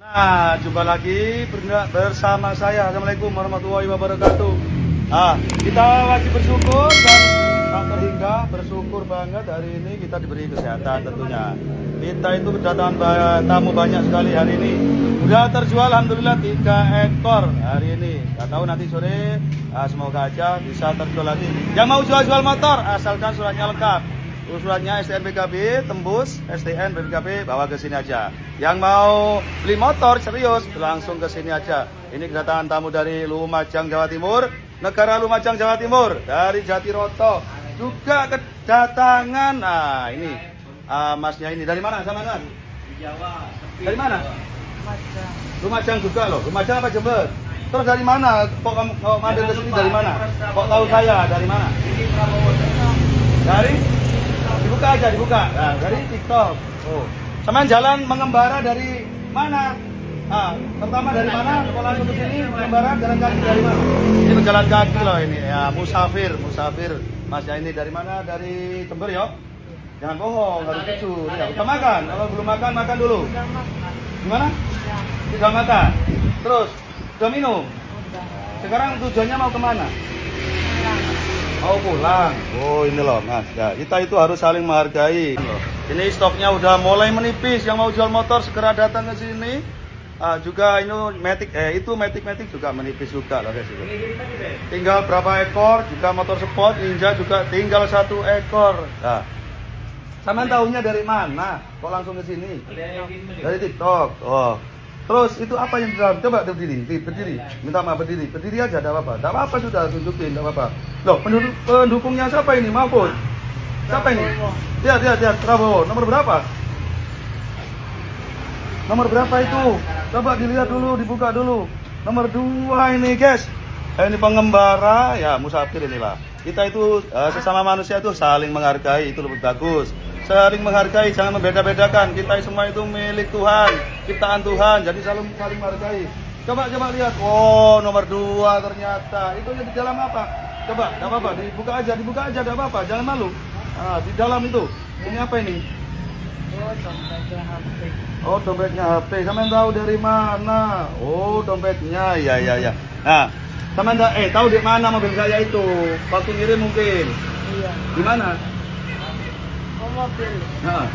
Nah, jumpa lagi bersama saya. Assalamualaikum warahmatullahi wabarakatuh. Nah, kita lagi bersyukur dan tak terhingga bersyukur banget hari ini kita diberi kesehatan tentunya. Kita itu kedatangan tamu banyak sekali hari ini. Sudah terjual alhamdulillah 3 ekor hari ini. Gak tahu nanti sore semoga aja bisa terjual lagi. Yang mau jual-jual motor asalkan suratnya lengkap. Suratnya STN BPKB, tembus STN BPKB, bawa ke sini aja. Yang mau beli motor serius, langsung ke sini aja. Ini kedatangan tamu dari Lumajang, Jawa Timur, negara Lumajang, Jawa Timur, dari Jatiroto. Juga kedatangan, nah ini masnya ini dari mana? Sama kan? Jawa. Dari mana? Lumajang. Lumajang juga loh. Lumajang apa Jember? Terus dari mana? Kok kamu mampir ke sini dari mana? Kok tahu saya dari mana? Ini Prabowo. Dari? Dibuka aja, dibuka. Nah, dari TikTok. Oh. Sama jalan mengembara dari mana? Nah, pertama dari mana? Kalau langsung ke sini mengembara jalan kaki dari mana? Ini berjalan kaki loh ini. Ya, musafir. Mas ya ini dari mana? Dari Jember ya? Jangan bohong, harus lucu. Ya, udah makan. Kalau belum makan, makan dulu. Udah makan. Gimana? Ya, Sudah makan. Terus, sudah minum. udah. Sekarang tujuannya mau kemana? Pulang. Mau pulang. Oh ini loh mas. Ya, kita itu harus saling menghargai. Ini stoknya udah mulai menipis. Yang mau jual motor segera datang ke sini. Juga ini Matic juga menipis juga loh guys. Tinggal berapa ekor? Juga motor sport Ninja juga tinggal 1 ekor. Nah, sama tahunya dari mana? Kok langsung ke sini? Dari TikTok. Oh. Terus itu apa yang di dalam? Coba berdiri. Minta maaf berdiri. Berdiri aja, tidak apa-apa. Tidak apa-apa sudah tunjukin, tidak apa-apa. Loh, pendukungnya siapa ini? Maupun siapa ini? Lihat, Prabowo. Nomor berapa? Nomor berapa itu? Coba dilihat dulu, dibuka dulu. Nomor 2 ini, guys. Ini pengembara, ya musafir inilah. Kita itu sesama manusia itu saling menghargai, itu lebih bagus. Saling menghargai, jangan membeda-bedakan. Kita semua itu milik Tuhan, ciptaan Tuhan. Jadi saling menghargai. Coba lihat. Oh, nomor 2 ternyata. Itu yang di dalam apa? Coba, enggak apa-apa, dibuka aja, enggak apa-apa. Jangan malu. Di dalam itu. Ini apa ini? Oh, dompetnya HP. Oh, dompetnya HP. Sampean tahu dari mana? Oh, dompetnya. Ya. Nah, sampean tahu di mana mobil saya itu? Waktu ngirim mungkin. Iya. Di mana? Oh, mobil. Nah,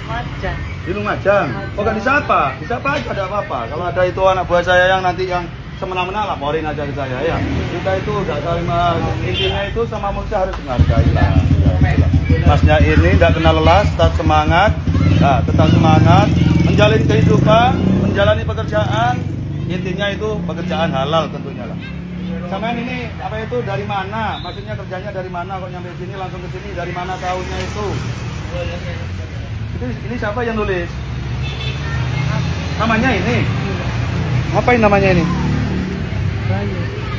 Lumajang. di Lumajang. Oh, gak disapa? Disapa aja, ada apa-apa. Kalau ada itu anak buah saya yang nanti yang semena-mena laporin aja ke saya ya. Kita itu gak saling intinya itu sama manusia harus menghargai lah. Masnya ini tidak kenal lelah, tetap semangat. Nah, tetap semangat menjalin kehidupan, menjalani pekerjaan. Intinya itu pekerjaan halal tentunya lah. Sampean ini apa itu dari mana? Maksudnya kerjanya dari mana? Kok nyampe sini langsung ke sini? Dari mana tahunya itu? Ini siapa yang nulis? Namanya ini? Ngapain namanya ini?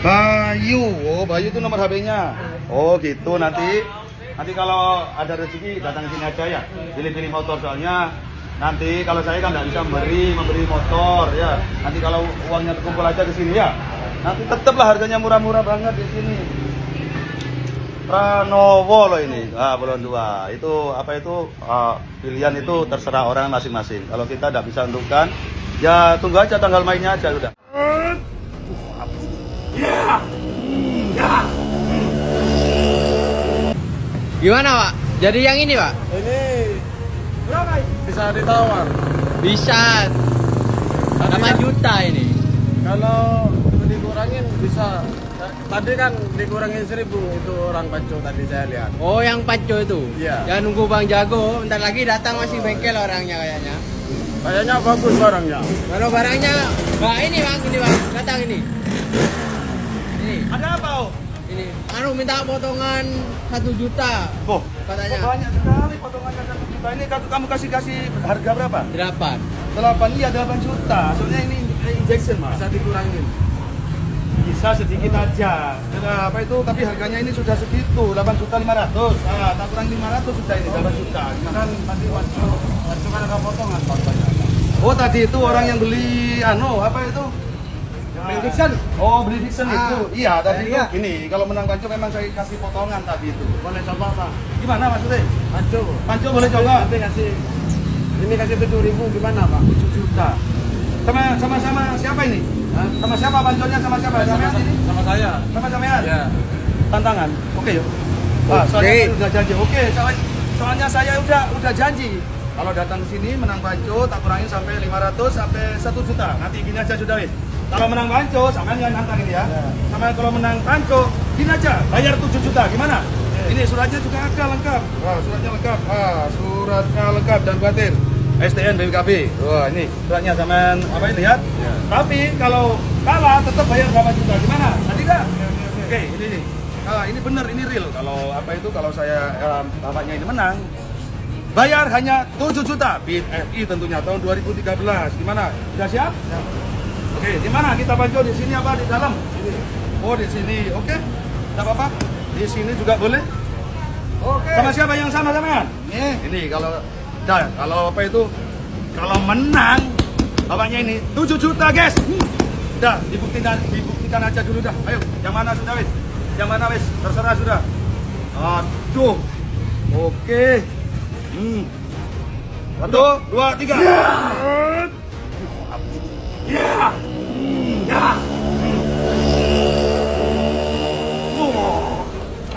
Bayu. Oh, Bayu itu nomor HP-nya. Oh, gitu. Nanti kalau ada rezeki datang ke sini aja ya. Pilih-pilih motor soalnya nanti kalau saya kan nggak bisa memberi motor ya. Nanti kalau uangnya terkumpul aja ke sini ya. Nanti tetaplah harganya murah-murah banget di sini. Pranowo loh ini. Belum 2. Itu apa itu? Pilihan itu terserah orang masing-masing. Kalau kita tidak bisa tentukan, ya tunggu aja tanggal mainnya aja udah. Gimana Pak? Jadi yang ini Pak? Ini berapa? Bisa ditawar. Bisa 8 juta ini. Kalau dikurangin bisa. Tadi kan dikurangin 1.000 itu orang Panco tadi saya lihat. Oh yang Panco itu? Iya. Ya nunggu Bang Jago, bentar lagi datang masih bengkel orangnya kayaknya. Kayaknya bagus barangnya. Kalau barangnya, ini Bang, datang ini. Ini, Ada apa? Oh? ini. Minta potongan 1 juta Oh, katanya. banyak sekali potongannya 1 juta. Ini kamu kasih harga berapa? 8. 8, iya 8 juta. Soalnya ini injection mas. Bisa dikurangin. Bisa sedikit aja. Nah, apa itu? Tapi harganya ini sudah segitu, 8.500.000. Tak kurang 500 sudah ini 8 juta. Kan tadi Panco kan ada potongan banyak. Oh, tadi itu orang yang beli apa itu? Beli Dixon. Oh, beli Dixon itu. Iya, tadi iya. itu gini, kalau menang Panco memang saya kasih potongan tadi itu. Boleh coba Pak. Gimana maksudnya? Panco. Panco boleh coba? Nanti kasih Ini kasih 7.000 gimana Pak? 7 juta. Sama siapa ini? Hah? Sama siapa banconnya, sama siapa? Sampean ini? Sama saya. Sama sampean? Ya. Tantangan. Oke yuk. Soalnya saya udah janji. Oke, soalnya saya udah janji. Kalau datang ke sini menang banco tak kurangin sampai 500 sampai 1 juta. Nanti gini aja sudah wis. Kalau menang banco sampean jangan nantang ini ya. Sama kalau menang banco gini aja bayar 7 juta. Gimana? Ini suratnya juga ada lengkap. Wah, suratnya lengkap. Suratnya lengkap dan batin. STN BPKB. Wah, ini suratnya sampean apa ini lihat? Ya. Tapi kalau kalah tetap bayar berapa juta. Gimana? Tadi enggak? Oke, ini nih. Ini benar, ini real. Kalau apa itu kalau saya bapaknya ini menang bayar hanya 7 juta BFI tentunya tahun 2013. Gimana? Sudah siap? Ya. Oke, di mana kita bantu di sini apa di dalam? Sini. Oh, di sini. Oke. Enggak apa-apa. Di sini juga boleh. Oke. Sama siapa yang sama sampean? Ini kalau apa itu kalau menang bapaknya ini 7 juta, guys. Udah, dibuktikan aja dulu dah. Ayo, yang mana sudah wis? Yang mana wis? Terserah sudah. Aduh. Oke. 1, 2, 3. Ya.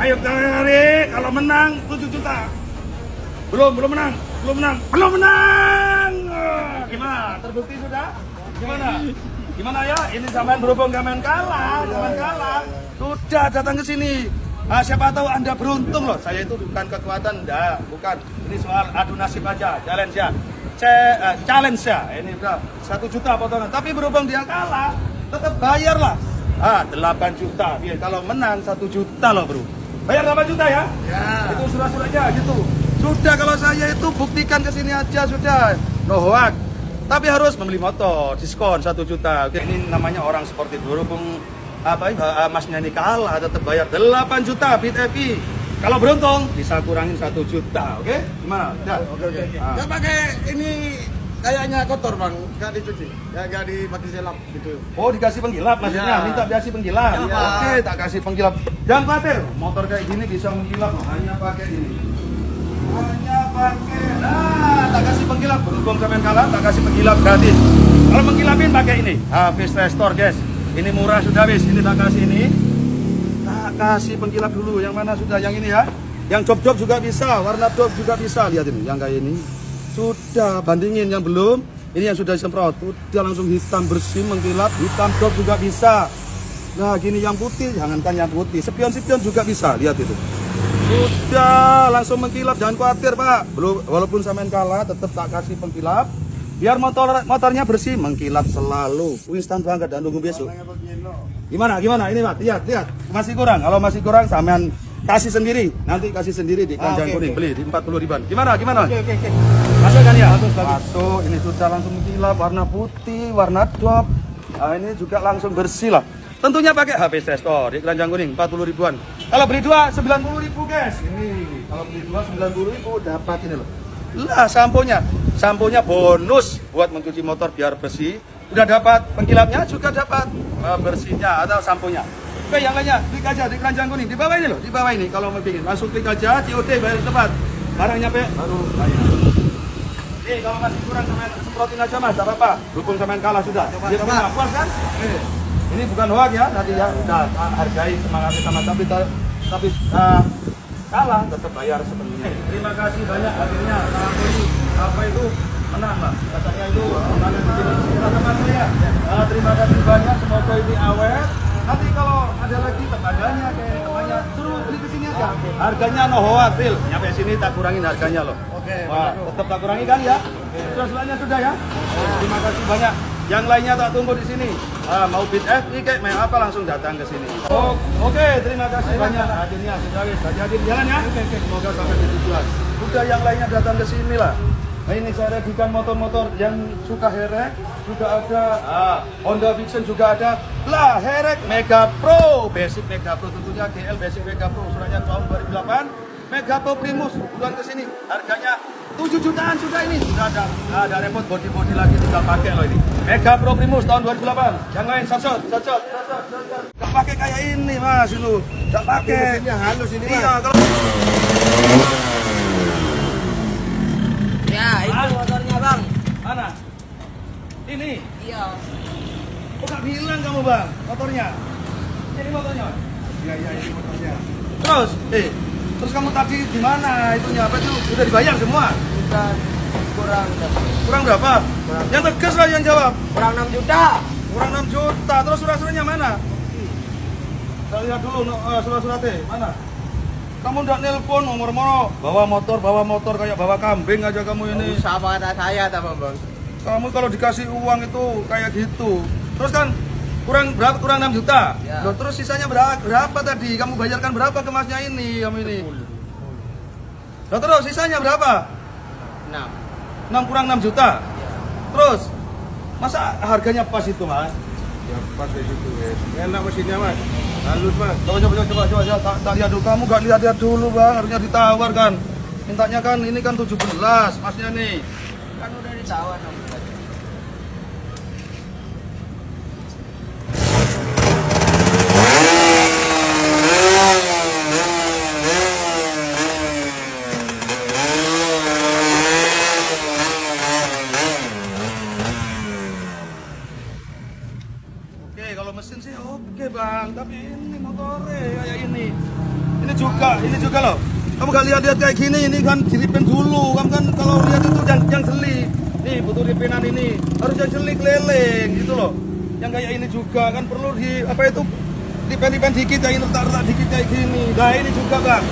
Ayo tarik, kalau menang 7 juta. Belum menang. Gimana? Terbukti sudah? Gimana ya? Ini sampean berhubung sampean kalah. Sudah datang ke sini. Siapa tahu Anda beruntung loh. Saya itu bukan kekuatan, bukan. Ini soal adu nasib aja, challenge ya. Challenge ya. Ini udah 1 juta potongan. Tapi berhubung dia kalah, tetap bayar lah. 8 juta. Biar kalau menang 1 juta loh, Bro. Bayar 8 juta ya? Ya. Itu surat-suratnya gitu. Sudah kalau saya itu buktikan ke sini aja sudah. No hoax. Tapi harus membeli motor, diskon 1 juta. Oke, ini namanya orang seperti berhubung masnya ini kalah tetap bayar 8 juta BFI. Kalau beruntung bisa kurangin 1 juta. Oke? Gimana? Udah. Oke. Nggak pakai ini kayaknya kotor Bang, nggak dicuci, nggak dipakai selap gitu. Oh, dikasih penggilap maksudnya? Ya. Minta dikasih penggilap? Ya. Oke, tak kasih penggilap. Jangan khawatir, motor kayak gini bisa menggilap loh. Hanya pakai ini. Tak kasih penggilap. Berhubung sampean kalah, tak kasih penggilap gratis. Kalau menggilapin pakai ini. Face Restore, guys. Ini murah sudah wis. Ini tak kasih ini. Tak kasih penggilap dulu. Yang mana sudah? Yang ini ya. Yang job-job juga bisa, warna job juga bisa. Lihat ini, yang kayak ini. Sudah bandingin yang belum. Ini yang sudah disemprot. Udah langsung hitam bersih mengkilap. Hitam job juga bisa. Nah, gini yang putih, jangankan yang putih. Spion-spion juga bisa. Lihat itu. Sudah langsung mengkilap, jangan khawatir Pak. Belum, walaupun sampean kalah, tetap tak kasih pengkilap. Biar motornya bersih, mengkilap selalu. Instan banget dan tunggu besok. Gimana? Ini Pak, lihat. Masih kurang. Kalau masih kurang, sampean kasih sendiri. Nanti kasih sendiri di Keranjang Kuning. Beli di 40 ribuan. Gimana? Oke. Masuk kan ya? Masuk. Ini sudah langsung mengkilap, warna putih, warna drop. Nah, ini juga langsung bersih lah. Tentunya pakai HP Restore di Keranjang Kuning 40 ribuan. Kalau beli 2 90 ribu, guys. Ini kalau beli 2 90 ribu dapat ini loh. Lah samponya bonus buat mencuci motor biar bersih. Udah dapat pengkilapnya, juga dapat bersihnya atau samponya. Oke, yang lainnya klik aja di Keranjang Kuning. Di bawah ini loh, di bawah ini kalau mau bikin langsung klik aja COD bayar tepat. Barang nyampe baru bayar. Nih kalau masih kurang sampean semprotin aja Mas, enggak apa-apa. Dukung sampean kalah sudah. Coba. Puas kan? Ini bukan hoax ya, nanti ya udah hargai semangat sama tapi kalah tetap bayar sepenuhnya. Terima kasih banyak akhirnya apa itu menang Pak. Katanya itu menang begini. Teman-teman saya. Terima kasih banyak, semoga ini awet. Nanti kalau ada lagi tembaganya kayak temannya suruh beli ke sini aja. Harganya no hoax, real. Nyampe sini tak kurangin harganya loh. Oke. Wah, tetap tak kurangi kan ya? Sudah sudah ya. Terima kasih banyak. Yang lainnya tak tunggu di sini. Mau bid FI kayak main apa langsung datang ke sini. Oke, terima kasih banyak. Akhirnya sudah wis jadi jalan ya. Semoga sampai di tujuan. Udah yang lainnya datang ke sini lah. Nah, ini saya reviewkan motor-motor yang suka herek, juga ada Honda Vision juga ada. Lah, herek Mega Pro, Basic Mega Pro tentunya GL Basic Mega Pro suratnya tahun 2008. Mega Pro Primus bulan ke sini. Harganya 7 jutaan sudah ini. Sudah ada repot body lagi tinggal pakai loh ini. Mega Pro Primus tahun 2008. Yang lain sosot. Gak pakai kayak ini Mas itu. Gak pakai. Mesinnya halus ini Mas. Iya, kalau Ya, itu motornya Ini. Iya. Kok nggak bilang kamu bang, motornya? Ini motornya? Iya ini motornya. Terus kamu tadi gimana itunya? Apa itu udah dibayar semua? Bukan kurang. Kurang berapa? Kurang. Yang tegas lah yang jawab. Kurang 6 juta. Kurang 6 juta. Terus surat-suratnya mana? Kita lihat dulu surat-suratnya mana? Kamu udah nelpon nomor-nomor bawa motor kayak bawa kambing aja kamu ini. Usah kata saya tak bang. Kamu kalau dikasih uang itu kayak gitu. Terus kan kurang berapa? Kurang 6 juta. Ya. Loh, terus sisanya berapa tadi? Kamu bayarkan berapa ke masnya ini? Kamu ini. Loh, terus sisanya berapa? 6 kurang 6 juta. Terus masa harganya pas itu, Mas? Ya pas di situ guys. Enak mesinnya mas. Halus mas. Coba, tak lihat dulu. Kamu gak lihat dulu, Bang. Harusnya ditawar kan. Mintanya kan ini kan 17, Masnya nih. Kan udah ditawar 6 juta. Oke, kalau mesin sih oke, Bang. Tapi ini motornya kayak ini. Ini juga loh. Kamu gak lihat kayak gini, ini kan diripin dulu. Kamu kan kalau lihat itu yang jeli. Nih, butuh ripinan ini. Harus yang jeli keliling gitu loh. Yang kayak ini juga kan perlu di apa itu ripen dikit kayak ini, retak dikit kayak gini. Nah, ini juga, Bang.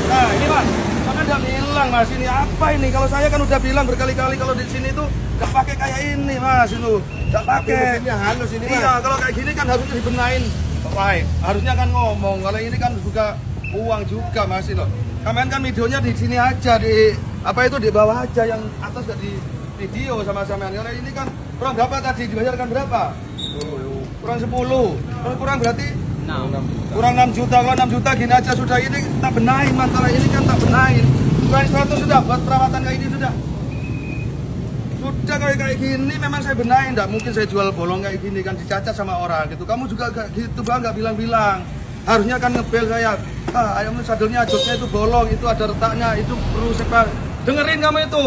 Nah, ini, Mas. Kan udah bilang, Mas, ini apa ini? Kalau saya kan udah bilang berkali-kali kalau di sini tuh gak pakai kayak ini, Mas, itu. Gak pakai. Mesinnya halus ini mas. Iya, kalau kayak gini kan harusnya dibenahin. Baik, harusnya kan ngomong. Kalau ini kan juga uang juga, Mas, itu. Kalian kan videonya di sini aja, di apa itu di bawah aja, yang atas gak di video sama-sama. Kalau ini kan kurang berapa tadi? Dibayarkan berapa? Kurang 10. Kalau kurang berarti 6. kurang 6 juta. Kalau 6 juta gini aja sudah, ini tak benahin, masalah ini kan tak benahin. Kurang 100 sudah buat perawatan kayak ini sudah. Sudah kayak gini memang saya benahin, enggak mungkin saya jual bolong kayak gini kan dicacat sama orang gitu. Kamu juga kayak gitu, Bang, enggak bilang-bilang. Harusnya kan ngebel saya. Ayam sadelnya joknya itu bolong, itu ada retaknya, itu perlu sepak. Dengerin kamu itu.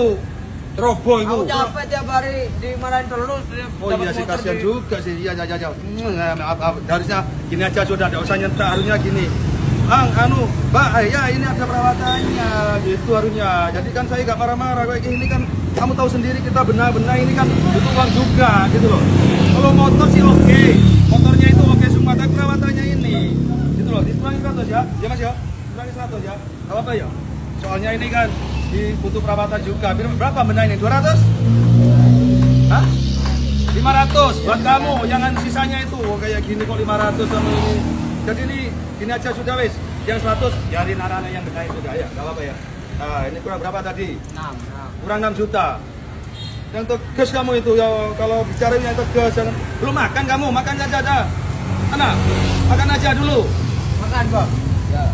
Teroboh itu. Aku capek tiap hari dimarahin terus. Oh iya sih, kasihan juga sih. Iya. Maaf. Harusnya gini aja sudah, enggak usah nyentak, harusnya gini. Bang, Mbak, ya ini ada perawatannya, gitu harusnya. Jadi kan saya gak marah-marah kayak gini kan. Kamu tahu sendiri kita benar-benar ini kan butuh uang juga, gitu loh. Kalau motor sih oke, motornya itu oke semua, tapi perawatannya ini, gitu loh. Dikurangi 100 ya, ya Mas ya. Kurangi 100 ya. Gak apa-apa ya. Soalnya ini kan butuh perawatan juga. Berapa benda ini? 200? Hah? 500 buat kamu, jangan sisanya itu. Oh, kayak gini kok 500 sama ini. Jadi ini gini aja sudah wis. Yang 100 biarin arahnya yang gede sudah ya. Enggak apa-apa ya. Nah, ini kurang berapa tadi? 6. Kurang 6 juta. Yang tegas kamu itu ya, kalau bicara yang tegas. Jangan belum makan kamu, makan aja. Anak, makan aja dulu. Makan, Bang. Ya.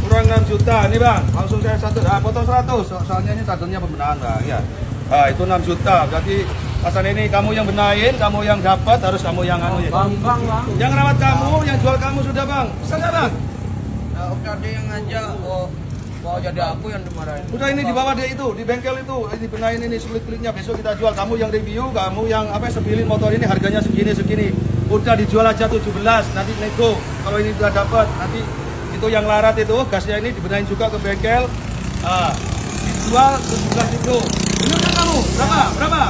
Kurang 6 juta nih, Bang. Langsung saya potong 100. Soalnya ini sadelnya pembenahan, Bang. Ya. Nah, itu 6 juta. Berarti pasal ini kamu yang benahin, kamu yang dapat, harus kamu yang anu ya. Bang. Yang rawat kamu, yang jual kamu sudah, Bang. Bisa nggak, Bang? Nah, oke ada yang ngajak. Oh, jadi aku yang dimarahin. Udah ini di bawah dia itu, di bengkel itu, ini benahin ini sulit-sulitnya. Besok kita jual. Kamu yang review, kamu yang sebilin motor ini harganya segini. Udah dijual aja 17, nanti nego. Kalau ini udah dapat, nanti itu yang larat itu, gasnya ini dibenahin juga ke bengkel. Dijual 17 nego. Bener kan kamu? Berapa?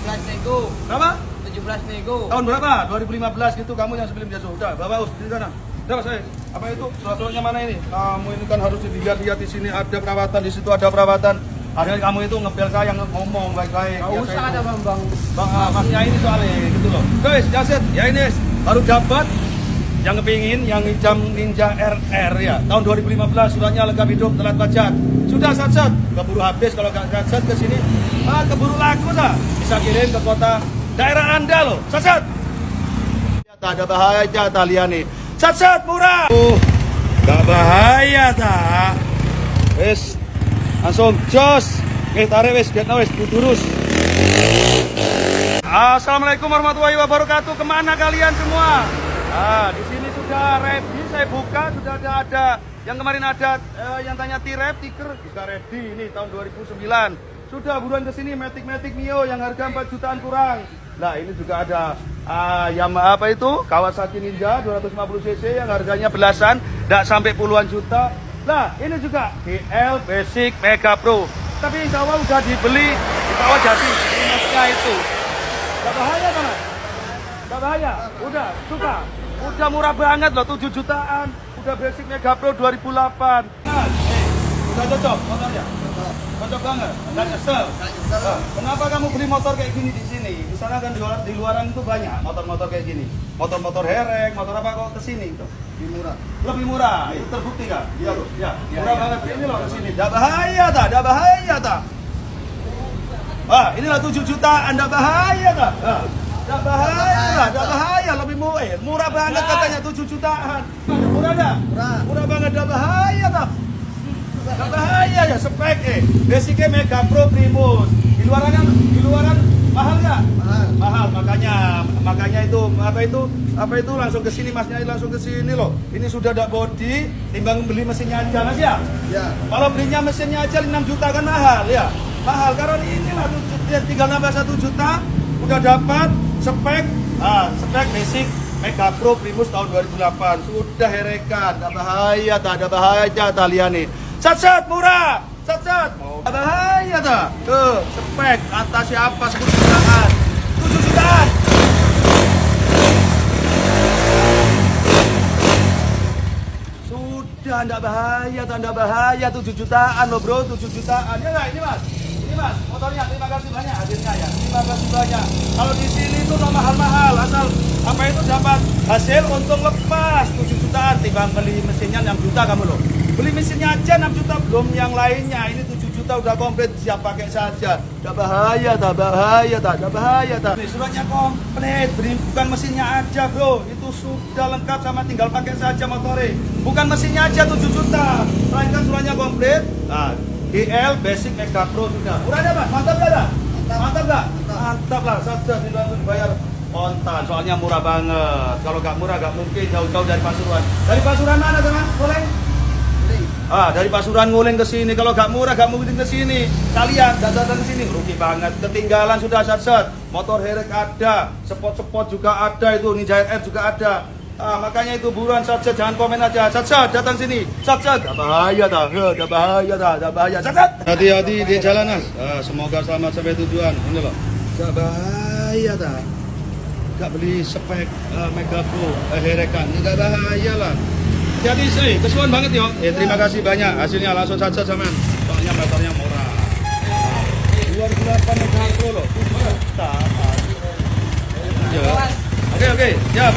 17 nego. Berapa? 17 nego. Tahun berapa? 2015 gitu, kamu yang sebelum dia udah, bawa di sana. Udah, Mas, apa itu? Surat-suratnya mana ini? Kamu ini kan harus dilihat di sini ada perawatan, di situ ada perawatan. Ada kamu itu ngepel saya ngomong baik-baik. Enggak usah ada Bang. Masnya ini soalnya gitu loh. Guys, Jaset, ya ini baru dapat yang kepingin yang hijau Ninja RR ya. Tahun 2015 suratnya lengkap hidup, telat pajak. Sudah Sat, keburu habis kalau nggak Sat ke sini. Keburu laku dah. Bisa kirim ke kota daerah Anda loh. Sat. Tak ada bahaya aja talian nih. Sat murah. Gak bahaya tak. Wes langsung jos. Tarik wes, wes terus. Assalamualaikum warahmatullahi wabarakatuh. Kemana kalian semua? Di sini sudah ready, saya buka sudah ada. Yang kemarin ada yang tanya T-Rap, Tiger sudah ready ini tahun 2009. Sudah buruan ke sini Matic Mio yang harga 4 jutaan kurang. Nah, ini juga ada Yamaha apa itu? Kawasaki Ninja 250 cc yang harganya belasan, tidak sampai puluhan juta. Nah, ini juga GL Basic Mega Pro. Tapi insya Allah udah dibeli di bawah jati minusnya itu. Gak bahaya kan? Gak bahaya. Udah, suka. Udah murah banget loh, 7 jutaan. Udah Basic Mega Pro 2008. Nah, udah cocok motornya? Cocok banget, nggak nyesel. Kenapa kamu beli motor kayak gini di sini? Di sana kan di luaran itu banyak motor-motor kayak gini. Motor-motor herek, motor apa kok kesini? Lebih murah. Lebih murah, itu terbukti kan? Iya loh, ya. Murah banget ini loh kesini. Tidak bahaya tak? Tidak bahaya tak? Inilah 7 jutaan, tidak bahaya tak? Tidak bahaya tak? Tidak bahaya, lebih murah banget katanya 7 jutaan. Murah tak? Murah banget, tidak bahaya tak? Gak bahaya ya spek basicnya Mega Pro Primus. Di luaran mahal nggak? Mahal makanya itu apa itu langsung ke sini masnya langsung ke sini loh. Ini sudah ada body timbang beli mesinnya aja mas ya. Ya. Kalau belinya mesinnya aja 6 juta kan mahal ya. Mahal karena inilah tinggal nambah 1 juta udah dapat spek spek basic Mega Pro Primus tahun 2008 sudah herekan. Gak bahaya tak? Ada bahaya kalian nih. Sat murah, sat ada bahaya tak? Tuh, spek atas siapa 10 jutaan, 7 jutaan. Sudah enggak bahaya, tak enggak bahaya 7 jutaan loh bro, 7 jutaan. Ya enggak ini mas, motornya terima kasih banyak hasilnya ya. Terima kasih banyak. Kalau di sini itu mahal-mahal, asal apa itu dapat hasil untung lepas 7 jutaan timbang beli mesinnya 6 juta kamu loh. Beli mesinnya aja 6 juta belum yang lainnya. Ini 7 juta udah komplit siap pakai saja. Tidak bahaya tak? Tidak bahaya tak? Ini suratnya komplit, bukan mesinnya aja bro. Itu sudah lengkap sama tinggal pakai saja motornya. Bukan mesinnya aja 7 juta. Melainkan suratnya komplit. Nah, GL Basic Mega Pro sudah. Murah ada mas? Mantap gak ada? Mantap gak? Mantap lah, saja langsung dibayar kontan. Soalnya murah banget. Kalau gak murah gak mungkin jauh-jauh dari Pasuruan. Dari Pasuruan mana teman? Boleh? Dari Pasuruan nguling ke sini. Kalau gak murah gak mungkin ke sini. Kalian datang ke sini rugi banget. Ketinggalan sudah sat. Motor herek ada, spot juga ada itu, Ninja RR juga ada. Makanya itu buruan sat, jangan komen aja. Sat datang sini. Sat. Gak bahaya tak? Gak bahaya. Sat. Hati-hati di jalan mas. Semoga selamat sampai tujuan. Ini loh. Gak bahaya tak? Gak beli spek Mega Pro herekan. Gak bahaya lah. Jadi sih, kesuan banget yo. Terima kasih banyak. Hasilnya langsung saja sama. Soalnya motornya murah. 2008 Mega Pro loh. Oke, siap.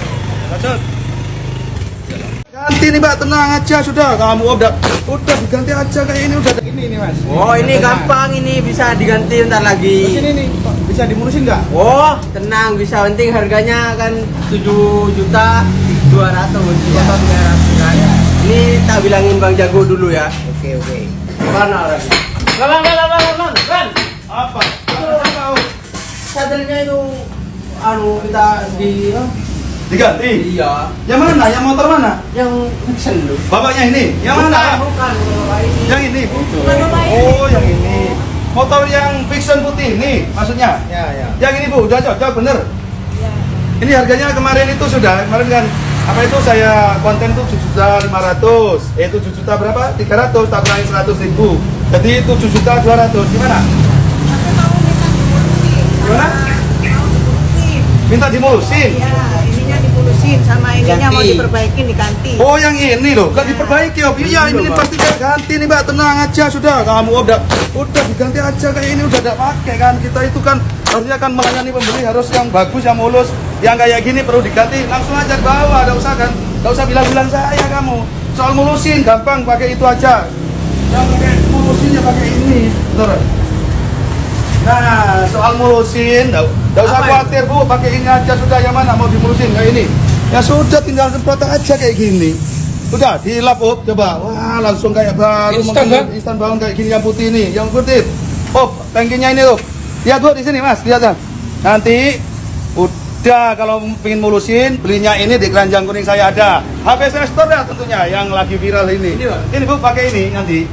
Lanjut. Ganti nih Mbak, tenang aja sudah. Kamu udah diganti aja kayak ini udah ini Mas. Oh, ini gampang ini bisa diganti ntar lagi. Terus ini nih, bisa dimulusin nggak? Oh, tenang bisa, penting harganya kan 7 juta 200 kan. Ini tak bilangin Bang Jago dulu ya. Oke. Mana orangnya? Lan. Apa? Sadarnya itu kita diganti? Iya. Yang mana? Yang motor mana? Yang Nixon dulu. Bapaknya ini? Yang mana? Bukan. Yang ini? Oh, yang ini. Motor yang Vixen putih ini maksudnya? Ya. Yang ini Bu, udah cocok bener? Ya. Ini harganya kemarin itu sudah, kemarin kan apa itu saya konten tuh 7.500.000. Itu 7 juta berapa? 300, tak kurangin 100.000. Jadi itu 7.200.000. Gimana? Aku mau minta dimulusin. Gimana? Mau dimulusin. Minta dimulusin? Iya, ininya dimulusin sama ininya Ganti. mau diperbaikin diganti. Oh yang ini loh, gak diperbaiki Om. Iya ini pasti gak ganti nih Mbak, tenang aja sudah. Kamu udah diganti aja kayak ini udah gak pakai kan. Kita itu kan harusnya kan melayani pembeli harus yang bagus, yang mulus. Yang kayak gini perlu diganti, langsung aja ke bawah, gak usah bilang-bilang saya kamu. Soal mulusin gampang, pakai itu aja. Yang pakai mulusinnya pakai ini. Betul. Nah, soal mulusin, gak usah khawatir Bu, pakai ini aja sudah. Yang mana mau dimulusin kayak ini? Ya sudah, tinggal semprot aja kayak gini. Udah dilap Op, coba. Wah, langsung kayak baru. Instan banget kayak gini yang putih ini, yang putih. Op, tangkinya ini Op. Lihat Bu di sini Mas, lihat kan. Nanti udah kalau pengen mulusin, belinya ini di keranjang kuning saya ada. HPS Store dah tentunya yang lagi viral ini. Ini Bu pakai ini nanti.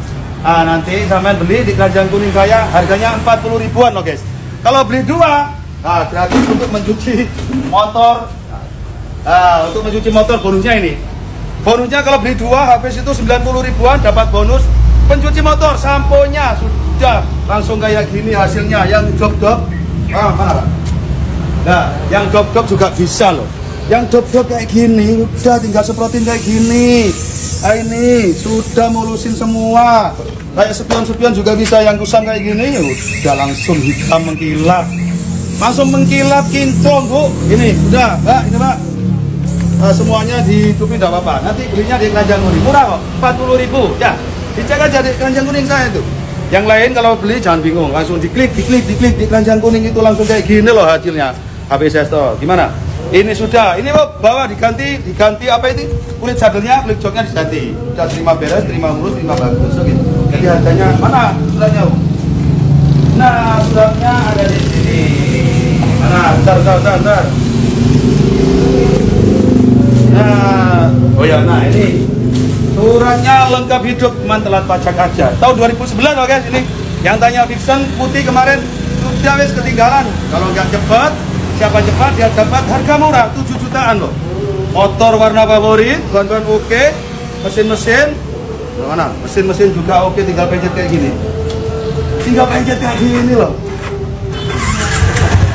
Nanti sampean beli di keranjang kuning saya harganya 40 ribuan loh guys. Kalau beli dua Nah, gratis untuk mencuci motor. Nah, untuk mencuci motor bonusnya ini. Bonusnya kalau beli 2 habis itu 90 ribuan dapat bonus pencuci motor, samponya sudah langsung kayak gini hasilnya. Yang job-job, mana Pak? Nah, yang job-job juga bisa loh. Yang job-job kayak gini udah tinggal semprotin kayak gini. Nah, ini sudah mulusin semua. Kayak spion-spion juga bisa, yang kusam kayak gini udah langsung hitam mengkilap. Langsung mengkilap kinclong, Bu. Ini udah, Mbak, ini Pak. Nah, semuanya ditutupi tidak apa-apa. Nanti belinya di keranjang kuning. Murah kok, 40 ribu. Ya, dicek aja di keranjang kuning saya itu. Yang lain kalau beli jangan bingung, langsung diklik di keranjang kuning itu langsung kayak gini loh hasilnya. HP Sesto. Gimana? Ini sudah, ini bawa diganti apa itu? Kulit sadelnya, kulit joknya diganti. Sudah terima beres, terima mulus, terima bagus. Oke. Jadi harganya mana suratnya? Nah, suratnya ada di sini. Mana? Bentar. Nah, oh ya, nah ini suratnya lengkap hidup, cuma telat pajak aja. Tahun 2011 loh guys ini. Yang tanya Vixen putih kemarin sudah wis ketinggalan. Kalau nggak cepat, siapa cepat dia dapat harga murah 7 jutaan loh. Motor warna favorit, bahan-bahan oke, mesin-mesin, mana? Mesin-mesin juga oke, tinggal pencet kayak gini. Tinggal pencet kayak gini loh.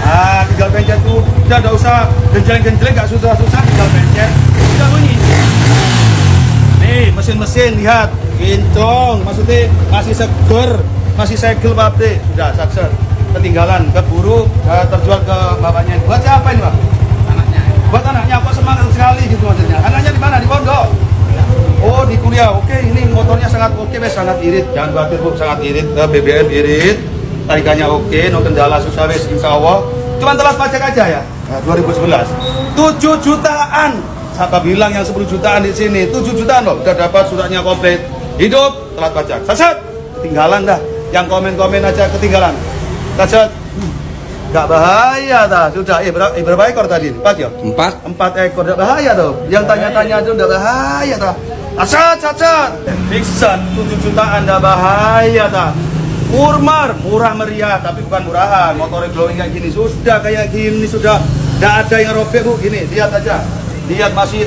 Ah, tinggal pencet tuh, udah nggak usah genjleng-genjleng, nggak susah-susah, tinggal pencet, udah bunyi. Nih, mesin-mesin lihat, kinclong, maksudnya masih seger, masih segel pabrik, sudah sukses. Ketinggalan, keburu, terjual ke bapaknya. Buat siapa ini Pak? Anaknya. Buat anaknya, kok semangat sekali gitu maksudnya. Anaknya di mana? Di pondok? Oh, di kuliah. Oke, ini motornya sangat oke, sangat irit. Jangan khawatir Bu, sangat irit. BBM irit. Tarikannya oke, no kendala susah wes, insya Allah. Cuma telat pajak aja ya. Nah, 2011. 7 jutaan. Siapa bilang yang 10 jutaan di sini? 7 jutaan loh. Udah dapat suratnya komplit. Hidup, telat pajak. Sasat. Ketinggalan dah. Yang komen-komen aja ketinggalan. Sasat. Gak bahaya dah. Sudah. Berapa ekor tadi? 4 ya? 4 ekor. Gak bahaya tuh. Yang tanya-tanya itu udah bahaya dah. Sasat. Vixen 7 jutaan. Gak bahaya dah. Urmar, murah meriah, tapi bukan murahan. Motornya glowing kayak gini, sudah kayak gini, sudah tidak ada yang robek Bu. Gini, lihat aja, lihat masih,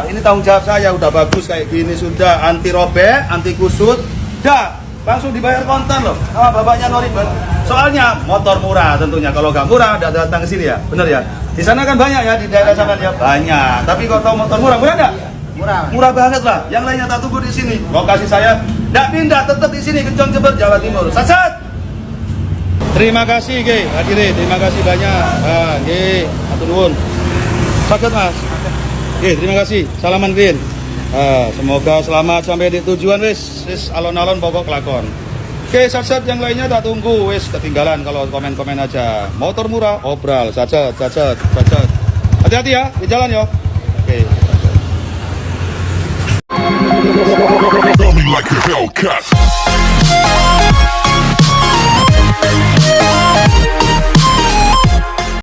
ini tanggung jawab saya, udah bagus kayak gini, sudah anti robek, anti kusut, dah langsung dibayar kontan loh. Bapaknya no ribet. Soalnya motor murah tentunya, kalau nggak murah, udah datang ke sini ya, bener ya. Di sana kan banyak ya, di daerah sana ya banyak. Tapi kalau tahu motor murah nggak? Murah banget lah. Yang lainnya tak tunggu di sini. Lokasi saya tidak pindah, tetap di sini, Kencong Jember, Jawa Timur. Sasat. Terima kasih, Ge. Hadirin, terima kasih banyak. Ge, atur nuwun. Sakit Mas. Ge, terima kasih. Salaman Green. Semoga selamat sampai di tujuan wis alon-alon pokok kelakon. Oke, sasat yang lainnya tak tunggu wis ketinggalan kalau komen-komen aja. Motor murah, obral, sasat. Hati-hati ya di jalan ya. Oke. Tell me like a Hellcat.